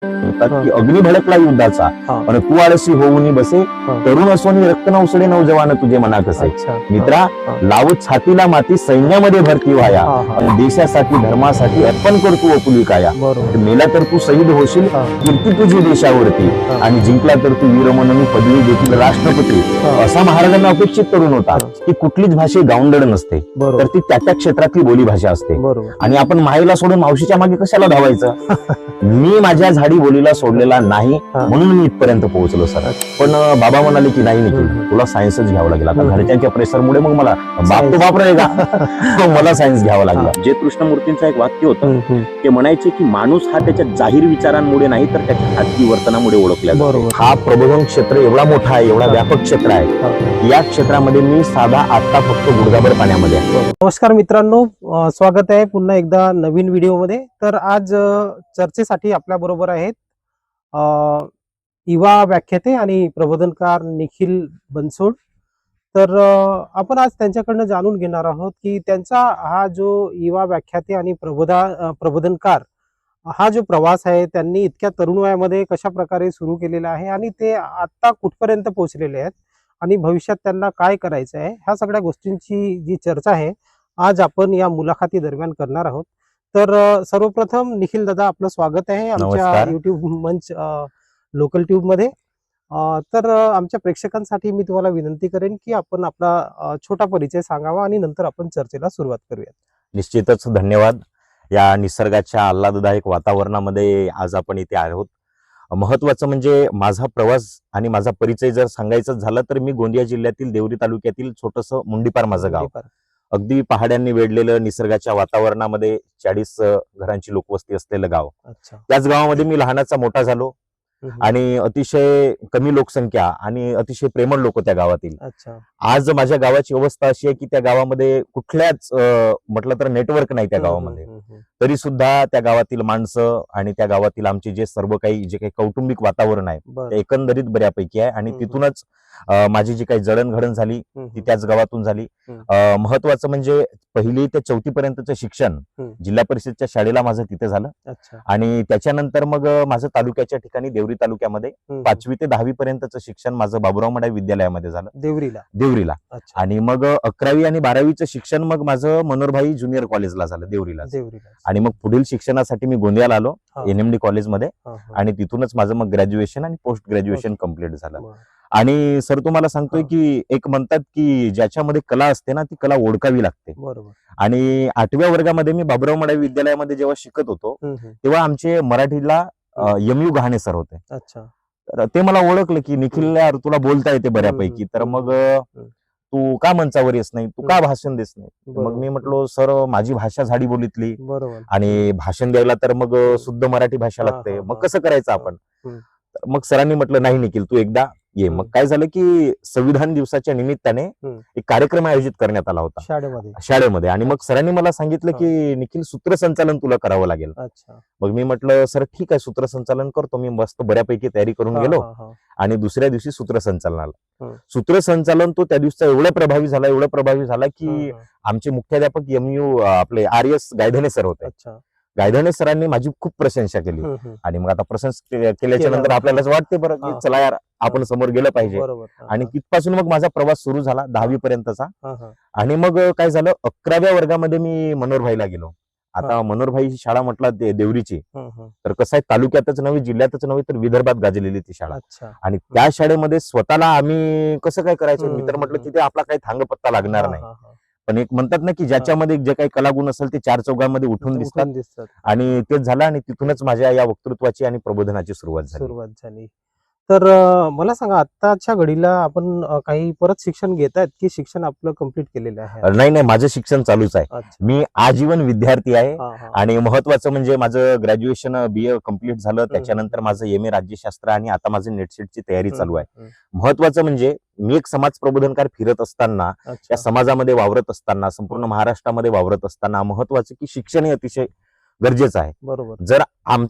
होतात की अग्नी भडकला युद्धाचा आणि तू आळसी होऊनी बसे, तरुण असोनी रक्त नवसडे नौजवान तुझे मना कसे. मित्रा, लावत छातीला माती सैन्यामध्ये भरती व्हाया, आणि देशासाठी धर्मासाठी अर्पण करतो अपुली काया. मेला तर तू शहीद होशील, कीर्ती तुझी देशावरती, आणि जिंकला तर तू वीर म्हणून पदवी देतील राष्ट्रपती. असा महाराजांना अपेक्षित तरुण होता की कुठलीच भाषा गावंडळ नसते, तर ती त्या क्षेत्रातली बोली भाषा असते. आणि आपण माईला सोडून मावशीच्या मागे कशाला धावायचं. मी माझ्या झाडी बोलीला सोडलेला नाही, म्हणून मी इथपर्यंत पोहोचलो सर. पण बाबा म्हणाले की नाही निखिल, तुला सायन्सच घ्यावं लागेल. आता घरच्यांच्या प्रेशरमुळे मग मला बाप तो बाप राहिला, मला सायन्स घ्यावं लागलं. जे कृष्णमूर्तींचं एक वाक्य होतं, ते म्हणायचे की माणूस हा त्याच्या जाहीर विचारांमुळे नाही तर त्याच्या खाजगी वर्तनामुळे ओळखला जातो. हा प्रबोधन क्षेत्र एवढा मोठा आहे, एवढा व्यापक क्षेत्र आहे, या क्षेत्रामध्ये मी साधा आता फक्त गुडघाभर पाण्यामध्ये आहे. नमस्कार मित्रांनो, स्वागत आहे पुन्हा एकदा नवीन व्हिडिओ मध्ये. तर आज चर्चेसाठी आपल्या बरोबर आहेत युवा व्याख्याते आणि प्रबोधनकार निखिल बनसोड. तर आपण आज त्यांच्याकडनं जाणून घेणार आहोत की त्यांचा हा जो युवा व्याख्याते आणि प्रबोधनकार हा जो प्रवास आहे त्यांनी इतक्या तरुण वयामध्ये कशा प्रकारे सुरू केलेला आहे आणि ते आता कुठपर्यंत पोहोचलेले आहेत आणि भविष्यात त्यांना काय करायचं आहे, ह्या सगळ्या गोष्टींची जी चर्चा आहे आज आपण या मुलाखती दरम्यान करणार आहोत. तर सर्वप्रथम निखिल दादा, आपलं स्वागत आहे आमच्या युट्यूब मंच लोकल ट्यूब मध्ये. तर आमच्या प्रेक्षकांसाठी मी तुम्हाला विनंती करेन की आपण आपला छोटा परिचय सांगावा आणि नंतर आपण चर्चेला सुरुवात करूयात. निश्चितच धन्यवाद. या निसर्गाच्या आल्हाददायक वातावरणामध्ये आज आपण इथे आहोत. महत्वाचं म्हणजे माझा प्रवास आणि माझा परिचय जर सांगायचं झालं तर मी गोंदिया जिल्ह्यातील देवरी तालुक्यातील छोटंसं मुंडीपार माझं गाव, अगदी पहाड्यांनी वेढलेलं निसर्गाच्या वातावरणामध्ये 40 घरांची लोकवस्ती असलेलं गाव. त्याच गावामध्ये मी लहानाचा मोठा झालो आणि अतिशय कमी लोकसंख्या आणि अतिशय प्रेमळ लोक त्या गावातील. आज माझ्या गावाची अवस्था अशी आहे की त्या गावामध्ये कुठल्याच म्हटलं तर नेटवर्क नाही त्या गावामध्ये, तरी सुद्धा त्या गावातील माणसं आणि त्या गावातील आमचे जे सर्व काही जे काही कौटुंबिक वातावरण आहे ते एकंदरीत बऱ्यापैकी आहे. आणि तिथूनच माझी जी काही जडणघडण झाली ती त्याच गावातून झाली. महत्वाचं म्हणजे 1ली ते 4थी पर्यंतचं शिक्षण जिल्हा परिषदच्या शाळेला माझं तिथे झालं. आणि त्याच्यानंतर मग माझं तालुक्याच्या ठिकाणी देवरी तालुक्यामध्ये 5वी ते 10वी पर्यंतचं शिक्षण माझं बाबुराव मडावी विद्यालयामध्ये झालं देवरीला. आणि मग 11वी आणि 12वीचं शिक्षण मग माझं मनोहरभाई ज्युनियर कॉलेजला झालं देवरीला. आणि मग पुढील शिक्षणासाठी मी गोंदियाला आलो NMD कॉलेजमध्ये, आणि तिथूनच माझं मग ग्रॅज्युएशन आणि पोस्ट ग्रॅज्युएशन कम्प्लीट झालं. आणि सर तुम्हाला सांगतोय की एक म्हणतात की ज्याच्यामध्ये कला असते ना ती कला ओळखावी लागते. आणि 8व्या वर्गामध्ये मी बाबुराव मडावी विद्यालयामध्ये जेव्हा शिकत होतो तेव्हा आमचे मराठीला MU गहाणे सर होते. तर ते मला ओळखलं की निखिल यार तुला बोलता येते बऱ्यापैकी, तर मग तू का मंचावर येस नाही, तू का भाषण देस नाही. मग मी म्हटलो सर माझी भाषा झाडी बोलीतली आणि भाषण द्यायला तर मग शुद्ध मराठी भाषा लागते, मग कसं करायचं आपण. मग सरांनी म्हटलं नाही निखिल तू एकदा ये. मग काय झालं की संविधान दिवसाच्या निमित्ताने एक कार्यक्रम आयोजित करण्यात आला होता शाळेमध्ये. आणि मग सरांनी मला सांगितलं की निखिल सूत्रसंचालन तुला करावं लागेल. मग मी म्हटलं सर ठीक आहे सूत्रसंचालन करतो. मी मस्त बऱ्यापैकी तयारी करून गेलो आणि दुसऱ्या दिवशी सूत्रसंचालन तो त्या दिवसाचा एवढा प्रभावी झाला की आमचे मुख्याध्यापक MU आपले RS गायधने सर होते. गायधने सरांनी माझी खूप प्रशंसा केली. आणि मग आता प्रशंसा केल्याच्या नंतर आपल्यालाच वाटते बरं की चला यार आपण समोर गेलं पाहिजे. आणि तिथपासून मग माझा प्रवास सुरू झाला 10वी पर्यंतचा. आणि मग काय झालं 11व्या वर्गामध्ये मी मनोहरभाईला गेलो. आता मनोहरभाई ही शाळा म्हटलं देवरीची, तर कसं आहे तालुक्यातच नव्हे जिल्ह्यातच नव्हे तर विदर्भात गाजलेली ती शाळा. आणि त्या शाळेमध्ये स्वतःला आम्ही कसं काय करायचं, मी तर म्हटलं तिथे आपला काही थांगपत्ता लागणार नाही. पण एक म्हणतात ना की ज्याच्यामध्ये जे काही कलागुण असेल ते 4 चौघांमध्ये उठून दिसतात. आणि तेच झालं आणि तिथूनच माझ्या या वक्तृत्वाची आणि प्रबोधनाची सुरुवात झाली. तर मला सांगा आताच्या घडीला आपण काही परत शिक्षण घेतायत की शिक्षण आपलं कम्प्लीट केलेलं आहे? नाही माझं शिक्षण चालूच आहे. मी आजीवन विद्यार्थी आहे. आणि महत्वाचं म्हणजे माझं ग्रॅज्युएशन BA कम्प्लीट झालं. त्याच्यानंतर माझं MA राज्यशास्त्र आणि आता माझं नेट सेटची तयारी चालू आहे. महत्वाचं म्हणजे मी एक समाज प्रबोधनकार फिरत असताना, या समाजामध्ये वावरत असताना, संपूर्ण महाराष्ट्रामध्ये वावरत असताना महत्वाचं की शिक्षण हे अतिशय गरजेचं आहे.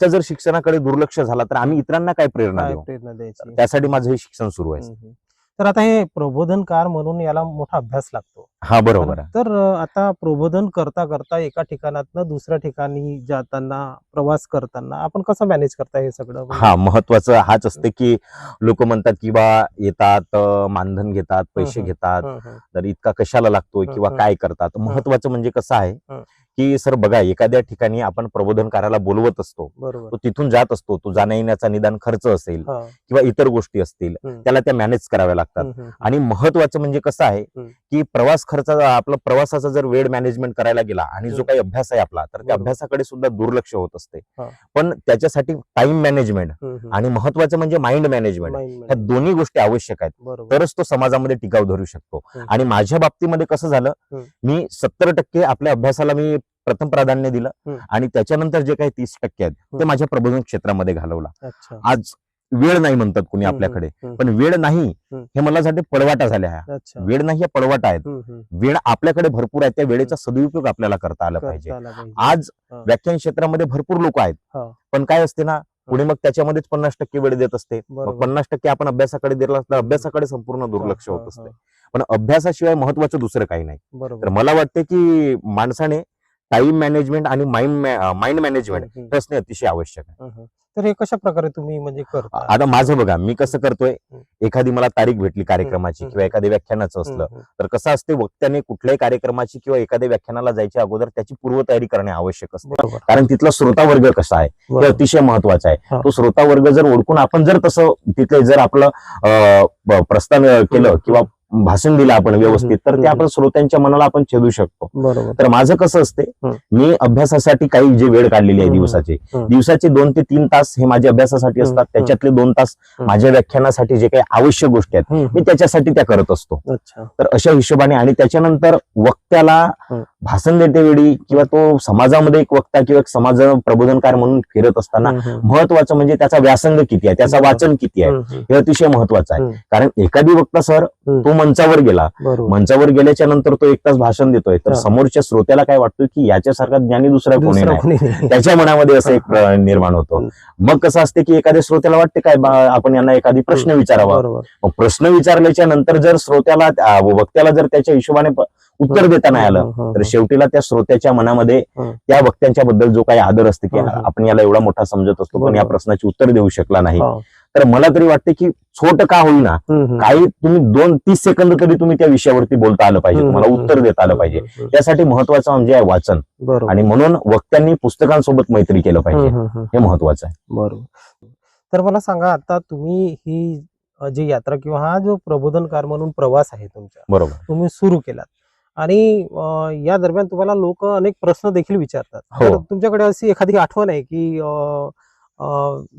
जर शिक्षणाकडे दुर्लक्ष झाला तर आम्ही इतरांना काय प्रेरणा द्यायची, त्यासाठी माझं हे शिक्षण सुरू आहे. तर आता हे प्रबोधनकार म्हणून याला मोठा अभ्यास लागतो. हा बरोबर आहे. तर आता प्रबोधन करता करता एका ठिकाणातनं दुसऱ्या ठिकाणी जाताना प्रवास करताना आपण कसं मॅनेज करता हे सगळं म्हणजे? हा महत्वाचं हाच असते की लोक म्हणतात की बा येतात मानधन घेतात पैसे हं, घेतात हं, हं. तर इतका कशाला लागतोय हं, किंवा हं. काय करतात. महत्वाचं म्हणजे कसं आहे हं. की सर बघा एखाद्या ठिकाणी आपण प्रबोधन करायला बोलवत असतो, बरोबर. तो तिथून जात असतो, तो जाण्या येण्याचा निदान खर्च असेल हा. किंवा इतर गोष्टी असतील हं. त्याला त्या मॅनेज कराव्या लागतात. हं, हं, हं. आणि महत्वाचं म्हणजे कसं आहे हं. की प्रवास खर्चाचा आपला प्रवासाचा जर वेळ मॅनेजमेंट करायला गेला आणि जो हं. काही अभ्यास आहे आपला तर त्या बरोबर. अभ्यासाकडे सुद्धा दुर्लक्ष होत असते. हा. पण त्याच्यासाठी टाइम मॅनेजमेंट हं, हं. आणि महत्वाचं म्हणजे माइंड मॅनेजमेंट Mind ह्या management. दोन्ही गोष्टी आवश्यक आहेत. बरोबर. तरच तो समाजामध्ये टिकाव धरू शकतो. हं. आणि माझ्या बाबतीमध्ये कसं झालं, हं. मी 70% आपल्या अभ्यासाला मी प्रथम प्राधान्य दिलं हं. आणि त्याच्यानंतर जे काही 30% आहेत ते हं. माझ्या प्रबोधन क्षेत्रामध्ये घालवला. अच्छा. आज वेळ नाही म्हणतात कुणी हं, आपल्याकडे, हं, हं. पण वेळ नाही हं. हे मला वाटते पळवाटा झाल्या ह्या. अच्छा. वेळ नाही या पळवाटा आहेत. हं, हं. वेळ आपल्याकडे भरपूर आहे, त्या वेळेचा सदुपयोग आपल्याला करता आला पाहिजे. करता आला पाहिजे. आज हा. व्याख्यान क्षेत्रामध्ये भरपूर लोक आहेत, हा. पण काय असते ना पुढे मग त्याच्यामध्येच 50% वेळ देत असते. मग बरोबर. 50% आपण अभ्यासाकडे दिला तर हं. अभ्यासाकडे संपूर्ण दुर्लक्ष हा, होत हा, असते. हा. पण अभ्यासाशिवाय महत्वाचं दुसरं काही नाही. तर बरोबर. मला वाटते की माणसाने टाइम मॅनेजमेंट आणि माइंड मॅनेजमेंट हं, हं. हे असणे अतिशय आवश्यक आहे. हं, हं. तर हे कशा प्रकारे तुम्ही म्हणजे करता? आता माझं बघा मी कसं करतोय, हं. एखादी मला तारीख भेटली कार्यक्रमाची हं, किंवा हं. एखाद्या व्याख्यानाचं हं, असलं हं. तर कसं असते वक्त्याने कुठल्याही कार्यक्रमाची किंवा एखाद्या व्याख्यानाला जायच्या अगोदर त्याची पूर्वतयारी करणे आवश्यक असते. बरोबर. कारण तिथला श्रोता वर्ग कसा आहे हे बरोबर. अतिशय महत्वाचं आहे. हा. तो श्रोता वर्ग जर ओळखून आपण जर तसं तिथे जर आपलं प्रस्थान केलं हं, किंवा भाषण दिलं आपण व्यवस्थित तर ते हं. आपण श्रोत्यांच्या मनाला आपण छेदू शकतो. बरोबर. तर माझं कसं असते, हं. मी अभ्यासासाठी काही जे वेळ काढलेली आहे हं, दिवसाचे हं. दिवसाचे 2 ते 3 तास हे माझ्या अभ्यासासाठी हं, असतात. हं. त्याच्यातले 2 तास हं. माझ्या व्याख्यानासाठी जे काही आवश्यक गोष्टी आहेत हं, मी त्याच्यासाठी त्या करत असतो. अच्छा. तर अशा हिशोबाने आणि त्याच्यानंतर वक्त्याला हं. भाषण देते वेळी किंवा तो समाजामध्ये एक वक्ता किंवा एक समाज प्रबोधनकार म्हणून फिरत असताना हं, हं. महत्वाचं म्हणजे त्याचा व्यासंग किती आहे, त्याचा बरोबर. वाचन किती आहे हं, हं. हे अतिशय महत्वाचं आहे. हं. कारण एखादी वक्ता सर हं. तो मंचावर गेला, बरोबर. मंचावर गेल्याच्या नंतर तो 1 तास भाषण देतोय तर हा. समोरच्या श्रोत्याला काय वाटतं की याच्यासारखा ज्ञानी दुसरा कोणी दुसरं नाही, कोणी नाही. त्याच्या मनामध्ये असं एक निर्माण होतो. हं. मग कसं असते की एखाद्या श्रोत्याला वाटते काय आपण यांना एखादी प्रश्न विचारावा. बरोबर. मग प्रश्न विचारल्याच्या नंतर जर श्रोत्याला वक्त्याला जर त्याच्या हिशोबाने उत्तर देता नाही आलं तर शेवटीला त्या श्रोत्याच्या मनामध्ये हं. त्या वक्त्यांच्या बद्दल जो काही आदर असते की हं, हं. आपण याला एवढा मोठा समजत असतो पण या बरोबर. प्रश्नाची उत्तर देऊ शकला नाही. हा. तर मला तरी वाटते की छोट का होईना हं, हं. काही तुम्ही 2-30 सेकंद तरी तुम्ही त्या विषयावरती बोलता आलं पाहिजे, हं, तुम्हाला हं, उत्तर देता आलं हं, पाहिजे. हं, हं. त्यासाठी महत्वाचं म्हणजे आहे वाचन. बरोबर. आणि म्हणून वक्त्यांनी पुस्तकांसोबत मैत्री केलं पाहिजे, हं, हं, हं. हे महत्वाचं आहे. बरोबर. तर मला सांगा आता तुम्ही ही जी यात्रा किंवा हा जो प्रबोधनकार म्हणून प्रवास आहे तुमचा बरोबर. तुम्ही सुरू केलात आणि या दरम्यान तुम्हाला लोक अनेक प्रश्न देखील विचारतात. हो. तर तुमच्याकडे अशी एखादी आठवण आहे की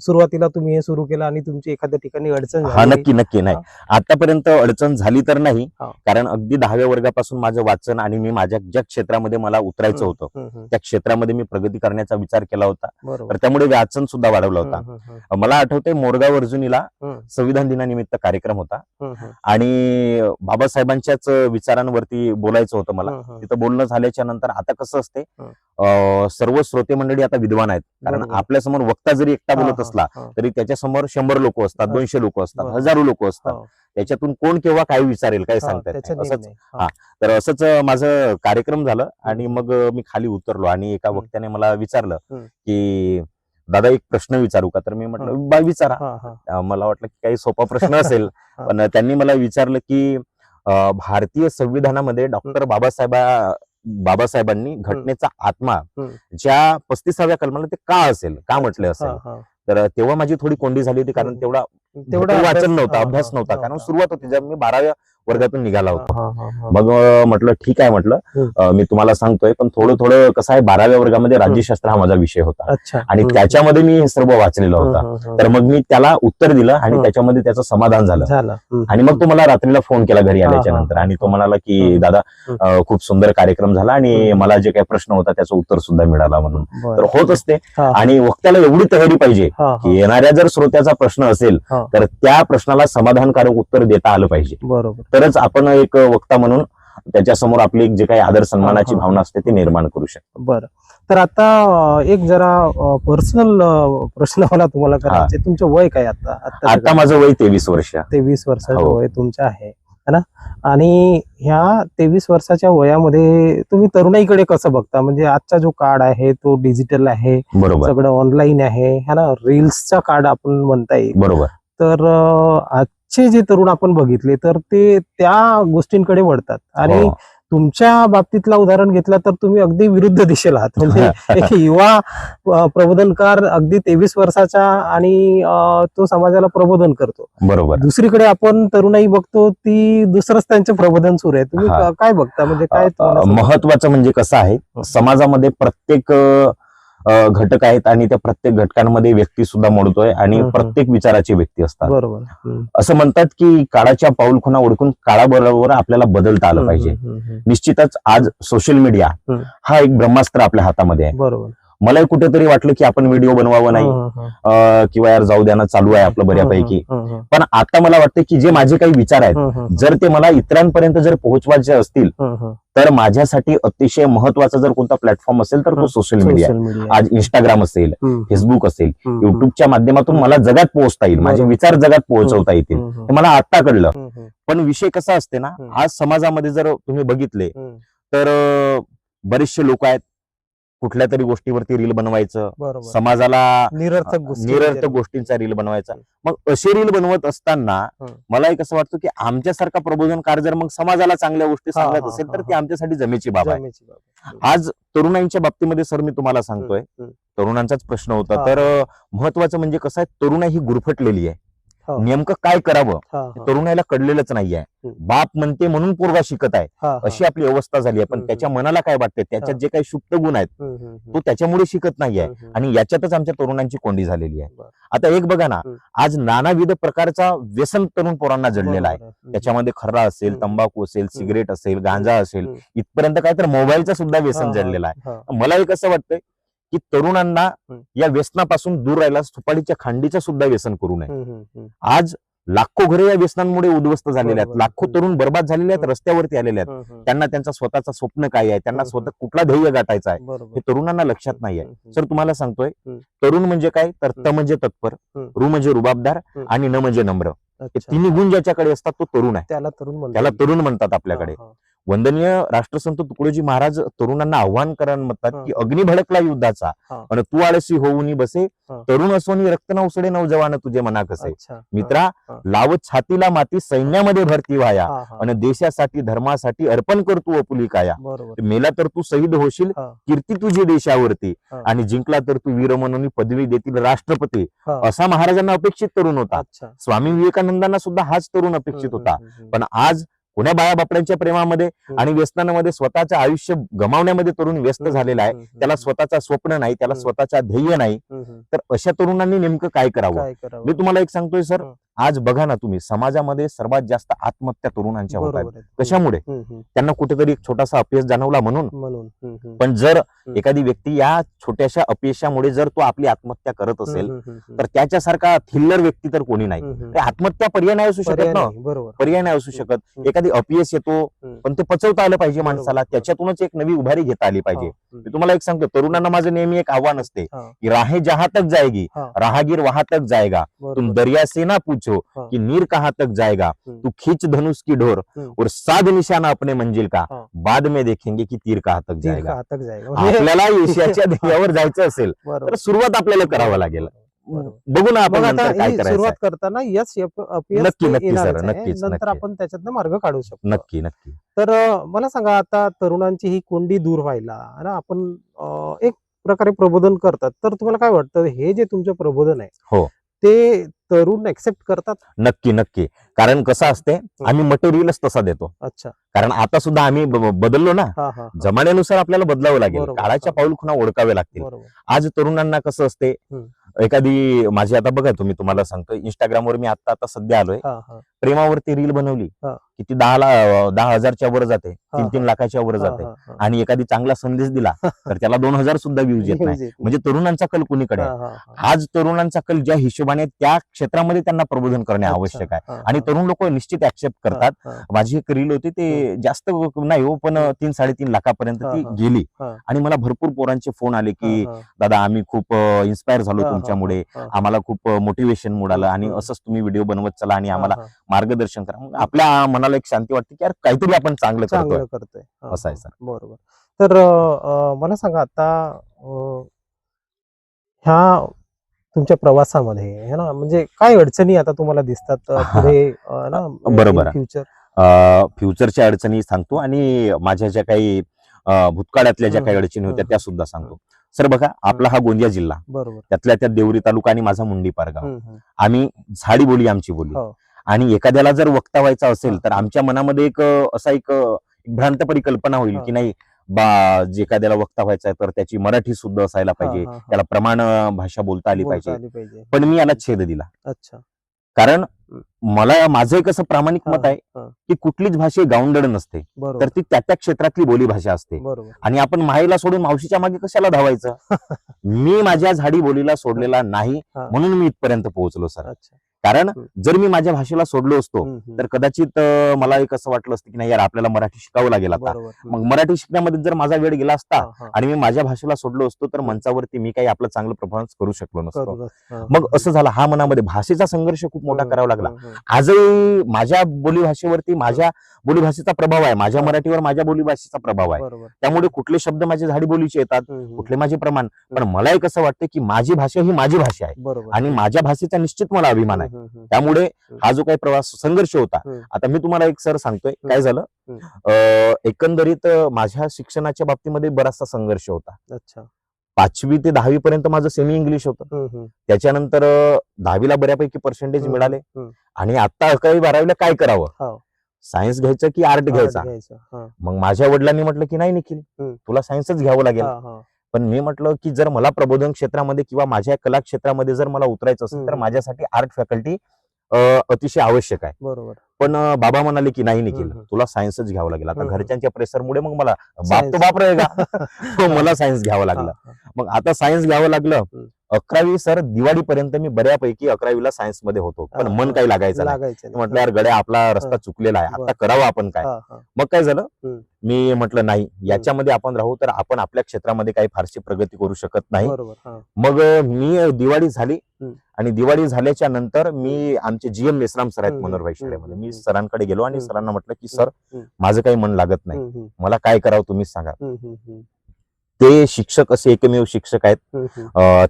सुरुवातीला तुम्ही हे सुरू केलं आणि तुमची एखाद्या ठिकाणी अडचण हा झाली? नक्की नाही. आतापर्यंत अडचण झाली तर नाही, हा. कारण अगदी 10व्या वर्गापासून माझं वाचन आणि मी माझ्या ज्या क्षेत्रामध्ये मला उतरायचं होतं हं, हं. त्या क्षेत्रामध्ये मी प्रगती करण्याचा विचार केला होता. बरोबर. तर त्यामुळे वाचन सुद्धा वाढवलं होता. हं, हं, हं. मला आठवतंय मोरगाव अर्जुनीला हं, संविधान दिनानिमित्त कार्यक्रम होता हं, हं. आणि बाबासाहेबांच्याच विचारांवरती बोलायचं होतं मला. हं, हं. तिथं बोलणं झाल्याच्या नंतर आता कसं असते, हं. सर्व श्रोते मंडळी आता विद्वान आहेत. कारण बरोबर. आपल्यासमोर वक्ता जरी एकटा हा, बोलत हा, असला हा. तरी त्याच्यासमोर 100 लोक असतात, 200 लोक असतात, बरोबर. 1000 लोक असतात. हो. त्याच्यातून कोण केव्हा काय विचारेल काय हा, सांगता येत त्याचा नाही. असंच निर्णय. हा. हा. तर असंच माझं कार्यक्रम झालं आणि मग मी खाली उतरलो आणि एका वक्त्याने मला विचारलं की दादा एक प्रश्न विचारू का? तर मी म्हटलं बा विचारा. हा, हा. मला वाटलं की काही सोपा प्रश्न असेल. हा. पण त्यांनी मला विचारलं की भारतीय संविधानामध्ये डॉक्टर बाबासाहेबांनी घटनेचा आत्मा ज्या 35व्या कलमाला ते का असेल, का म्हटले असेल. हा, हा. तर तेव्हा माझी थोडी कोंडी झाली होती कारण तेवढा वाचन नव्हता, अभ्यास नव्हता. कारण सुरुवात होती जेव्हा मी 12व्या वर्गातून निघाला होतो. मग म्हटलं ठीक आहे, म्हटलं मी तुम्हाला सांगतोय पण थोडं कसं आहे 12व्या वर्गामध्ये राज्यशास्त्र हा माझा विषय होता आणि त्याच्यामध्ये मी हे सर्व वाचलेलं होता. तर मग मी त्याला उत्तर दिलं आणि त्याच्यामध्ये त्याचं समाधान झालं. आणि मग तो मला रात्रीला फोन केला घरी आल्याच्या नंतर आणि तो म्हणाला की दादा खूप सुंदर कार्यक्रम झाला आणि मला जे काही प्रश्न होता त्याचं उत्तर सुद्धा मिळाला म्हणून. तर होत असते आणि वक्त्याला एवढी तयारी पाहिजे की येणाऱ्या जर श्रोत्याचा प्रश्न असेल तर त्या प्रश्नाला समाधानकारक उत्तर देता आलं पाहिजे. बरोबर. तरच आपण एक वक्ता म्हणून त्याच्यासमोर आपली जे काही आदर सन्मानाची भावना असते ती निर्माण करू शकतो. बरं. तर आता एक जरा पर्सनल प्रश्न मला तुम्हाला करायचे. तुमचं वय काय आता? आता माझं वय 23 वर्ष. 23 वर्षाचं हो. वय तुमचं आहे आणि ह्या 23 वर्षाच्या वयामध्ये तुम्ही तरुणाईकडे कसं बघता? म्हणजे आजचा जो काळ आहे तो डिजिटल आहे, बरोबर सगळं ऑनलाईन आहे, है ना, रील्सचा काळ आपण म्हणता येईल. बरोबर तर आजचे जे तरुण आपण बघितले तर ते त्या गोष्टींकडे वळतात आणि हो. तुमच्या बाबतीतला उदाहरण घेतला तर तुम्ही अगदी विरुद्ध दिशेला आहात. म्हणजे एक युवा प्रबोधनकार अगदी 23 वर्षाचा आणि तो समाजाला प्रबोधन करतो. बरोबर दुसरीकडे आपण तरुणाई बघतो ती दुसरंच त्यांचं प्रबोधन सुरू आहे. तुम्ही हा. काय बघता? म्हणजे काय तुम्हाला असं महत्वाचं म्हणजे कसं आहे, समाजामध्ये प्रत्येक घटक आहेत आणि त्या प्रत्येक घटकांमध्ये व्यक्ती सुद्धा मोडतोय आणि प्रत्येक विचाराचे व्यक्ती असतात. बरोबर. असं म्हणतात की काळाच्या पाऊलखुणा ओळखून काळाबरोबर आपल्याला बदलता आलं पाहिजे. निश्चितच आज सोशल मीडिया हा एक ब्रह्मास्त्र आपल्या हातामध्ये आहे. बरोबर. मलाही कुठेतरी वाटलं की आपण व्हिडिओ बनवावं नाही किंवा यार जाऊ द्या ना, चालू आहे आपलं बऱ्यापैकी. पण आता मला वाटतं की जे माझे काही विचार आहेत जर ते मला इतरांपर्यंत जर पोहोचवायचे असतील तर माझ्यासाठी अतिशय महत्वाचा जर कोणता प्लॅटफॉर्म असेल तर तो सोशल मीडिया. आज इंस्टाग्राम असेल, फेसबुक असेल, युट्यूबच्या माध्यमातून मला जगात पोहोचता येईल, माझे विचार जगात पोहोचवता येतील, हे मला आता कळलं. पण विषय कसा असते ना, आज समाजामध्ये जर तुम्ही बघितले तर बरेचसे लोक आहेत कुठल्या तरी गोष्टीवरती रील बनवायचं, समाजाला निरर्थक गोष्टींचा रील बनवायचा. मग असे रील बनवत असताना मला एक असं वाटतं की आमच्यासारखा प्रबोधनकार जर मग समाजाला चांगल्या गोष्टी सांगत असेल तर ती आमच्यासाठी जमेची बाब आहे. आज तरुणांच्या बाबतीमध्ये सर मी तुम्हाला सांगतोय, तरुणांचाच प्रश्न होता. तर महत्वाचं म्हणजे कसं आहे, तरुणाई ही गुरफटलेली आहे. नेमकं काय करावं तरुणाईला कळलेलंच नाहीये. बाप म्हणते म्हणून पोरगा शिकत आहे, अशी आपली अवस्था झाली आहे. पण त्याच्या मनाला काय वाटते, त्याच्यात जे काही सुप्त गुण आहेत तो त्याच्यामुळे शिकत नाहीये आणि याच्यातच आमच्या तरुणांची कोंडी झालेली आहे. आता एक बघा ना, आज नानाविध प्रकारचा व्यसन तरुण पोरांना जडलेला आहे. त्याच्यामध्ये खर्रा असेल, तंबाखू असेल, सिगरेट असेल, गांजा असेल, इथपर्यंत काय तर मोबाईलचा सुद्धा व्यसन जडलेला आहे. मला एक असं वाटतंय की तरुणांना या व्यसनापासून दूर राहायला सुपारीच्या खांडीचं सुद्धा व्यसन करू नये. आज लाखो घरे या व्यसनांमुळे उद्ध्वस्त झालेले आहेत, लाखो तरुण बर्बाद झालेले आहेत, रस्त्यावरती आलेले आहेत. त्यांना त्यांचा स्वतःचा स्वप्न काय आहे, त्यांना स्वतः कुठला ध्येय गाठायचा आहे हे तरुणांना लक्षात नाही आहे. सर तुम्हाला सांगतोय, तरुण म्हणजे काय तर त म्हणजे तत्पर, रु म्हणजे रुबाबदार आणि न म्हणजे नम्र. हे तिन्ही गुण ज्याच्याकडे असतात तो तरुण आहे, त्याला तरुण म्हणतात आपल्याकडे. वंदनीय राष्ट्रसंत तुकडोजी महाराज तरुणांना आव्हान करून म्हणतात की अग्नी भडकला युद्धाचा आणि तू आळशी होऊनी बसे, तरुण असोनी रक्त न उसडे नवजवान तुझे मना कसे. मित्रा लावत छातीला माती सैन्यामध्ये भरती व्हाया आणि देशासाठी धर्मासाठी अर्पण करतू अपुली काया. मेला तर तू शहीद होशील कीर्ती तुझी देशावरती आणि जिंकला तर तू वीर म्हणून पदवी देतील राष्ट्रपती. असा महाराजांना अपेक्षित तरुण होता. स्वामी विवेकानंदांना सुद्धा हाच तरुण अपेक्षित होता. पण आज कोण्या बाया बापड्यांच्या प्रेमामध्ये आणि व्यसनामध्ये स्वतःचं आयुष्य गमावण्यामध्ये तरुण व्यस्त झालेला आहे. त्याला स्वतःचा स्वप्न नाही, त्याला स्वतःचा ध्येय नाही. तर अशा तरुणांनी नेमकं काय करावं? मी तुम्हाला एक सांगतोय सर, आज बघा ना तुम्ही, समाजामध्ये सर्वात जास्त आत्महत्या तरुणांच्या होत आहेत. कशामुळे? त्यांना कुठेतरी एक छोटासा अपयश जाणवला म्हणून. पण जर एखादी व्यक्ती या छोट्याशा अपयशामुळे जर तो आपली आत्महत्या करत असेल तर त्याच्यासारखा थिल्लर व्यक्ती तर कोणी नाही. आत्महत्या पर्याय नाही असू शकत ना, पर्याय नाही असू शकत. एखादी अपयश येतो पण ते पचवता आलं पाहिजे माणसाला, त्याच्यातूनच एक नवी उभारी घेता आली पाहिजे. मी तुम्हाला एक सांगतो, तरुणांना माझं नेहमी एक आव्हान असते की राहे जहां तक जाएगी राहगीर वहां तक जाएगा, तुम दरिया से ना पूछो कि नीर कहां तक जाएगा, तू खींच धनुष की डोर और साध निशाना अपने मंजिल का, बाद में देखेंगे की तीर कहां तक जाएगा. आपल्याला एशियाच्या ध्येयावर जायचं असेल तर सुरुवात आपल्याला करावं लागेल. बघू ना आपण नंतर काय करायचं. सुरुवात करताना यश नक्की सर, नक्कीच नंतर आपण त्याच्यातनं मार्ग काढू शकतो. नक्की. तर मला सांगा, आता तरुणांची ही कोंडी दूर व्हायला आणि आपण एक प्रकारे प्रबोधन करतात, तर तुम्हाला काय वाटतं, हे जे तुमचं प्रबोधन आहे हो ते तरुण एक्सेप्ट करतात? नक्की. कारण कसं असते, आम्ही मटेरियलच तसा देतो. अच्छा. कारण आता सुद्धा आम्ही बदललो ना, जमान्यानुसार आपल्याला बदलावं लागेल, काळाच्या पाऊलखुणा ओळखावे लागतील. आज तरुणांना कसं असते, एखादी माझी आता बघा तुम्हाला सांगतो, इंस्टाग्रामवर मी आता सध्या आलोय, प्रेमावरती रील बनवली की ती 10,000च्या वर जाते, 3-3 लाखाच्या वर जाते. आणि एखादी चांगला संदेश दिला तर त्याला 2,000 सुद्धा व्ह्यूज येत नाही. म्हणजे तरुणांचा कल कुणीकडे आहे? आज तरुणांचा कल ज्या हिशोबाने त्या क्षेत्रामध्ये त्यांना प्रबोधन करणे आवश्यक आहे आणि तरुण लोक निश्चित ऍक्सेप्ट करतात. माझी एक रील होती, ते जास्त नाही हो, पण 3-3.5 लाखापर्यंत ती गेली आणि मला भरपूर पोरांचे फोन आले की दादा आम्ही खूप इन्स्पायर झालो तुमच्यामुळे, आम्हाला खूप मोटिवेशन मिळालं आणि असंच तुम्ही व्हिडिओ बनवत चला आणि आम्हाला मार्गदर्शन करा. आपल्या मनाला मनाला एक शांती वाटते की यार काहीतरी आपण चांगलं करतोय. चांगलं करतोय. हा, असं आहे हा. सर. बरोबर. तर मला सांगा आता ह्या तुमच्या प्रवासामध्ये है ना, म्हणजे काय अडचणी आता तुम्हाला दिसतात पुढे ना इन बरोबर. फ्युचर? फ्युचरच्या अडचणी सांगतो आणि माझ्या ज्या काही भूतकाळातल्या ज्या काही अडचणी होत्या त्या सुद्धा सांगतो. सर बघा, आपला हा गोंदिया जिल्हा, बरोबर. त्यातल्या त्यात देवरी तालुका आणि माझा मुंडी पारगाव. हम्म, हम्म. आम्ही झाडी बोली आमची बोली, हो. आणि एखाद्याला जर वक्ता व्हायचा असेल हा, तर हा. आमच्या मनामध्ये एक असा एक भ्रांत परिकल्पना होईल हा, की नाही बा, जे एखाद्याला वक्ता व्हायचा आहे तर त्याची मराठी शुद्ध असायला पाहिजे, हा, हा. त्याला प्रमाण भाषा बोलता आली बोलता पाहिजे. आली पाहिजे. पण मी याला छेद दिला. अच्छा. कारण मला माझं एक असं प्रामाणिक मत आहे हा. की कुठलीच भाषा गावंडळ नसते, तर बरोबर. ती त्या त्या क्षेत्रातली बोली भाषा असते. बरोबर. आणि आपण माईला सोडून मावशीच्या मागे कशाला धावायचं? मी माझ्या झाडी बोलीला सोडलेला नाही, हा. म्हणून मी इथपर्यंत पोहोचलो सर. अच्छा. कारण जर मी माझ्या भाषेला सोडलो असतो हम्म. तर कदाचित मला एक असं वाटलं असतं की नाही यार आपल्याला मराठी शिकावं लागेल आता. बरोबर. मग मराठी शिकण्यामध्ये जर माझा वेळ गेला असता हा, हा. आणि मी माझ्या भाषेला सोडलो असतो तर मंचावरती मी काही आपलं चांगलं परफॉर्मन्स करू शकलो नसतो. करूनच. हा, मग असं झालं, हा मनामध्ये भाषेचा संघर्ष खूप मोठा हम्म, करावा लागला. हम्म, आजही माझ्या बोलीभाषेवरती माझ्या बोलीभाषेचा प्रभाव आहे, माझ्या हा. मराठीवर माझ्या बोलीभाषेचा प्रभाव आहे. बरोबर. त्यामुळे कुठले शब्द माझे झाडी बोलीचे येतात, हम्म, कुठले माझे प्रमाण, पण मला एक असं वाटतं की माझी भाषा ही माझी भाषा आहे बरोबर. आणि माझ्या भाषेचा निश्चित मला अभिमान आहे. हम्म, हम्म, त्यामुळे हा जो काही प्रवास संघर्ष होता, हम्म. आता मी तुम्हाला एक सर सांगतोय काय झालं. एकंदरीत माझ्या शिक्षणाच्या बाबतीमध्ये बराचसा संघर्ष होता. अच्छा. 5वी ते 10वी पर्यंत माझं सेमी इंग्लिश होतं. हम्म, त्याच्यानंतर 10वीला बऱ्यापैकी पर्सेंटेज हम्म, मिळाले हम्म. आणि आता 11वी-12वीला काय करावं, हो. सायन्स घ्यायचं की आर्ट घ्यायचा. हा. मग माझ्या वडिलांनी म्हटलं की नाही निखिल, तुला सायन्सच घ्यावं लागेल. हा, हा. पण मी म्हटलं की जर मला प्रबोधन क्षेत्रामध्ये किंवा माझ्या कला क्षेत्रामध्ये जर मला उतरायचं असेल तर माझ्यासाठी आर्ट फॅकल्टी अतिशय आवश्यक आहे. बरोबर. पण बाबा म्हणाले की नाही निखिल, तुला सायन्सच घ्यावं लागेल. आता घरच्यांच्या प्रेशरमुळे मग मला बाप तो बाप रहेगा मला सायन्स घ्यावं लागलं. मग आता सायन्स घ्यावं लागलं. 11वी सर दिवाळीपर्यंत मी बऱ्यापैकी 11वीला सायन्स मध्ये होतो, पण मन काही लागायचं नाही. म्हटलं यार गड्या, आपला रस्ता चुकलेला आहे, आता करावं आपण काय. मग काय झालं, मी म्हटलं नाही याच्यामध्ये आपण राहू तर आपण आपल्या क्षेत्रामध्ये काही फारशी प्रगती करू शकत नाही. मग मी दिवाळी झाली आणि दिवाळी झाल्याच्या नंतर मी आमचे जीएम मेसराम सर आहेत मनोहरभाई शाळेमध्ये, मी सरांकडे गेलो आणि सरांना म्हटलं की सर माझं काही मन लागत नाही, मला काय करावं तुम्हीच सांगा. ते शिक्षक असे एकमेव शिक्षक आहेत,